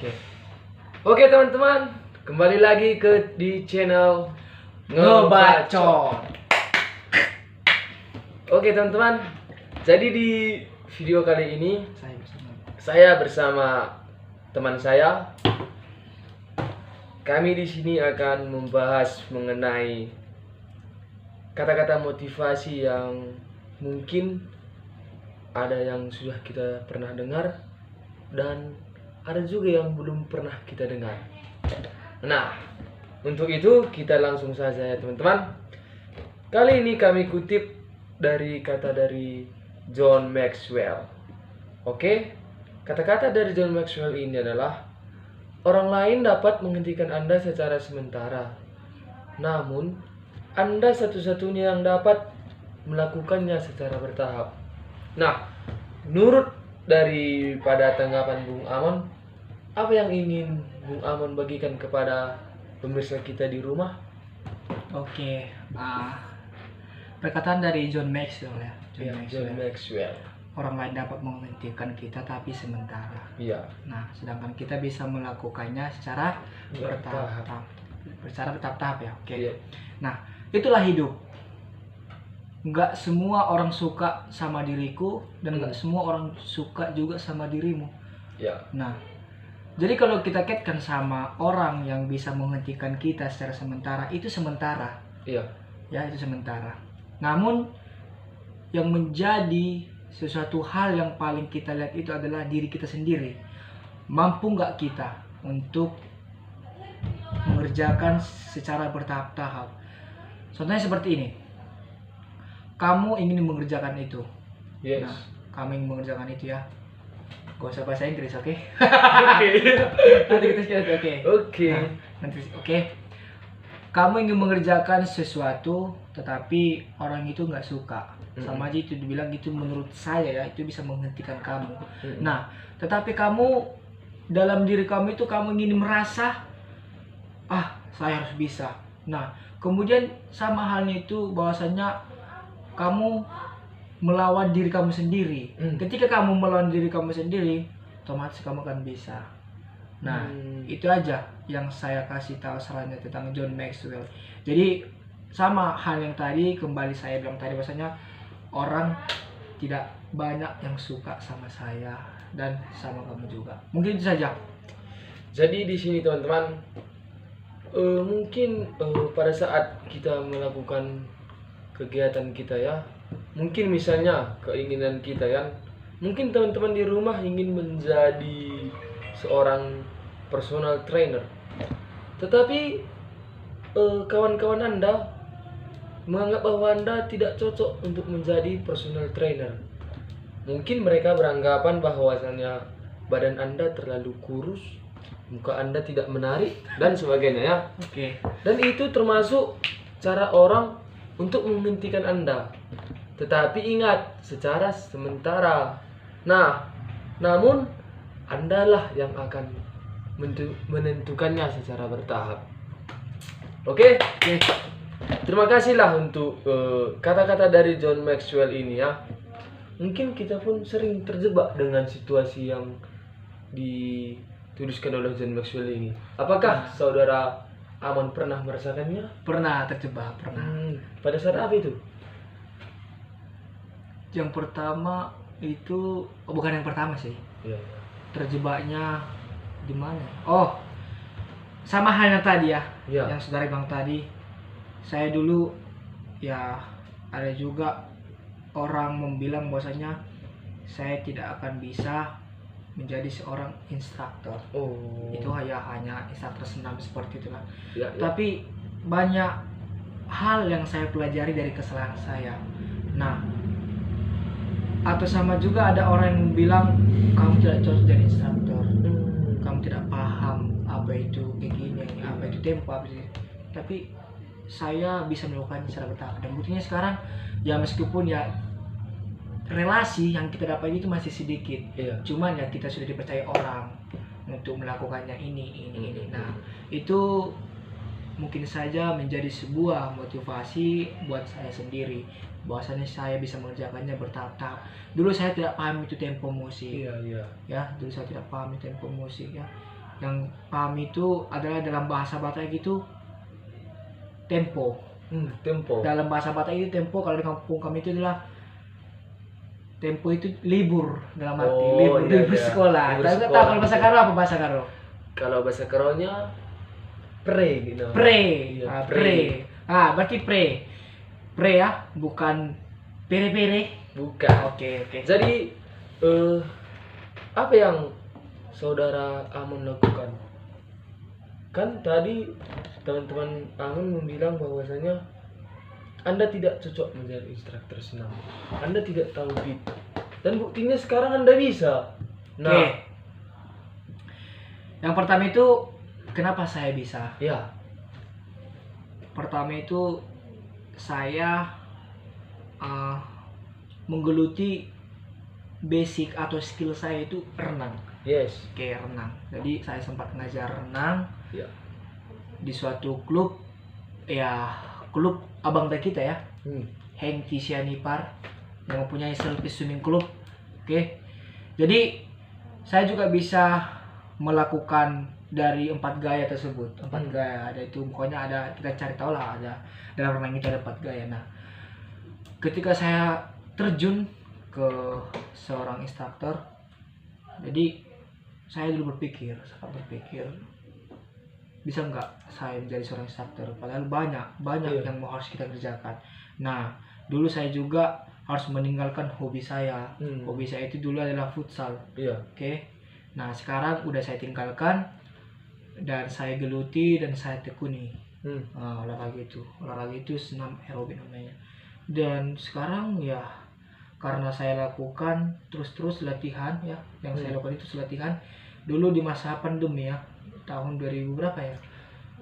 Oke. Oke teman-teman, kembali lagi di channel Ngebacot. Oke teman-teman, jadi di video kali ini saya bersama teman saya. Kami di sini akan membahas mengenai kata-kata motivasi yang mungkin ada yang sudah kita pernah dengar dan ada juga yang belum pernah kita dengar. Nah, untuk itu kita langsung saja ya teman-teman. Kali ini kami kutip dari kata dari John Maxwell. Oke, kata-kata dari John Maxwell ini adalah: orang lain dapat menghentikan Anda secara sementara, namun Anda satu-satunya yang dapat melakukannya secara bertahap. Nah, menurut daripada tanggapan Bung Amon, apa yang ingin Bung Amon bagikan kepada pemirsa kita di rumah? Oke, perkataan dari John Maxwell ya. John Maxwell. Orang lain dapat menghentikan kita tapi sementara. Iya. Nah, sedangkan kita bisa melakukannya secara bertahap. Secara bertahap ya. Oke. Iya. Nah, itulah hidup. Nggak semua orang suka sama diriku dan nggak semua orang suka juga sama dirimu. Ya. Nah, jadi kalau kita kaitkan sama orang yang bisa menghentikan kita secara sementara, itu sementara. Iya. Ya, itu sementara. Namun yang menjadi sesuatu hal yang paling kita lihat itu adalah diri kita sendiri. Mampu nggak kita untuk mengerjakan secara bertahap-tahap? Contohnya seperti ini. Kamu ingin mengerjakan itu. Yes. Nah, kamu ingin mengerjakan itu ya. Gak usah bahasa Inggris, oke? Oke. Nanti kita share, oke. Oke. Nah, nanti, oke. Kamu ingin mengerjakan sesuatu, tetapi orang itu nggak suka. Sama aja itu dibilang itu menurut saya ya, itu bisa menghentikan kamu. Nah, tetapi kamu dalam diri kamu itu kamu ingin merasa, saya harus bisa. Nah, kemudian sama halnya itu bahwasanya kamu melawan diri kamu sendiri. Ketika kamu melawan diri kamu sendiri, otomatis kamu akan bisa. Nah, itu aja yang saya kasih tahu sarannya tentang John Maxwell. Jadi sama hal yang tadi, kembali saya bilang tadi, bahwasanya orang tidak banyak yang suka sama saya dan sama kamu juga. Mungkin itu saja. Jadi di sini teman-teman, mungkin pada saat kita melakukan kegiatan kita ya, mungkin misalnya keinginan kita ya, mungkin teman-teman di rumah ingin menjadi seorang personal trainer, tetapi kawan-kawan Anda menganggap bahwa Anda tidak cocok untuk menjadi personal trainer. Mungkin mereka beranggapan bahwasannya badan Anda terlalu kurus, muka Anda tidak menarik dan sebagainya ya. Oke. Dan itu termasuk cara orang untuk menghentikan Anda. Tetapi ingat, secara sementara. Nah, namun Andalah yang akan menentukannya secara bertahap. Oke? Oke. Terima kasihlah untuk kata-kata dari John Maxwell ini ya. Mungkin kita pun sering terjebak dengan situasi yang dituliskan oleh John Maxwell ini. Apakah saudara Amon pernah merasakannya? Pernah terjebak, pernah. Pada saat apa itu? Yang pertama itu, bukan yang pertama sih. Iya. Terjebaknya di mana? Oh, sama halnya tadi ya, Iya. yang saudara bilang tadi. Saya dulu ya, ada juga orang membilang bahwasanya saya tidak akan bisa menjadi seorang instruktur. Oh. Itu hanya instruktur senam seperti itulah. Ya, ya. Tapi banyak hal yang saya pelajari dari kesalahan saya. Nah, atau sama juga ada orang yang bilang kamu tidak cocok jadi instruktur, kamu tidak paham apa itu kayak gini, apa itu tempo, apa itu. Tapi saya bisa melakukannya secara bertahap, dan buktinya sekarang ya, meskipun ya relasi yang kita dapat itu masih sedikit, cuman ya kita sudah dipercaya orang untuk melakukannya ini. Nah, itu mungkin saja menjadi sebuah motivasi buat saya sendiri, bahwasanya saya bisa mengerjakannya bertahap-tahap. Dulu saya tidak paham itu tempo musik. Iya. Ya, dulu saya tidak paham itu tempo musik ya. Yang paham itu adalah dalam bahasa Batak itu tempo. Tempo. Dalam bahasa Batak itu tempo, kalau di kampung kami itu adalah tempo itu libur, dalam arti Oh, libur iya. sekolah. Libur Tapi sekolah. tahu kalau bahasa Karo apa bahasa Karo? Kalau bahasa Karonya pre gitu. Pre. Iya, Ah, pre. pre. Berarti pre. Pre ya, bukan pere-pere. Bukan. Oke. Jadi apa yang saudara Amun lakukan? Kan tadi teman-teman Amun bilang bahwasanya Anda tidak cocok menjadi instruktur senam. Anda tidak tahu beat. Dan buktinya sekarang Anda bisa. Nah, Oke. Yang pertama itu kenapa saya bisa? ya. Pertama itu saya menggeluti basic atau skill saya itu renang. Yes. Oke, renang. Jadi saya sempat ngajar renang Ya. di suatu klub, ya klub abang kita ya, Heng Tisianipar, yang mempunyai selfie swimming club. Oke, jadi saya juga bisa melakukan dari 4 gaya tersebut. 4 gaya ada itu, pokoknya ada, kita cari tahu lah, ada dalam renang itu ada 4 gaya. Nah, ketika saya terjun ke seorang instruktur, jadi saya dulu sempat berpikir bisa nggak saya menjadi seorang instruktur, padahal banyak Iya. yang harus kita kerjakan. Nah, dulu saya juga harus meninggalkan hobi saya. Hobi saya itu dulu adalah futsal. Iya. Oke. Nah, sekarang udah saya tinggalkan dan saya geluti dan saya tekuni olahraga itu senam aerobik namanya. Dan sekarang ya karena saya lakukan terus latihan ya, yang saya lakukan itu latihan dulu di masa pandemi ya, tahun 2000 berapa ya?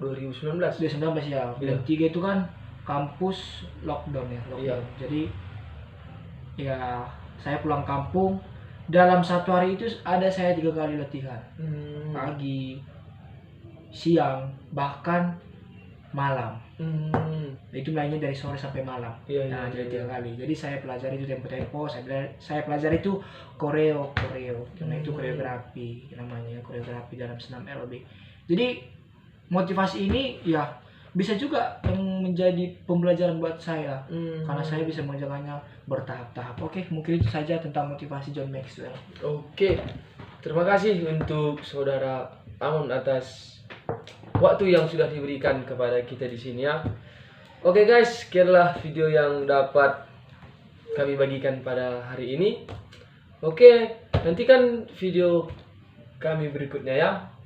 2019. 2019 ya. Bulan 3 itu kan kampus lockdown ya, Iya. Jadi ya saya pulang kampung, dalam satu hari itu ada saya 3 kali latihan. Pagi, siang, bahkan malam. Itu mainnya dari sore sampai malam. Iya. Jadi 3 kali. Jadi saya pelajari itu tempo-tempo, saya pelajari itu koreo. Karena itu koreografi namanya, koreografi dalam senam aerobik. Jadi motivasi ini ya bisa juga yang menjadi pembelajaran buat saya, karena saya bisa mengerjakannya bertahap-tahap. Oke, mungkin itu saja tentang motivasi John Maxwell. Oke. Terima kasih untuk saudara Amun atas waktu yang sudah diberikan kepada kita di sini ya. Oke guys, sekianlah video yang dapat kami bagikan pada hari ini. Oke, nantikan video kami berikutnya ya.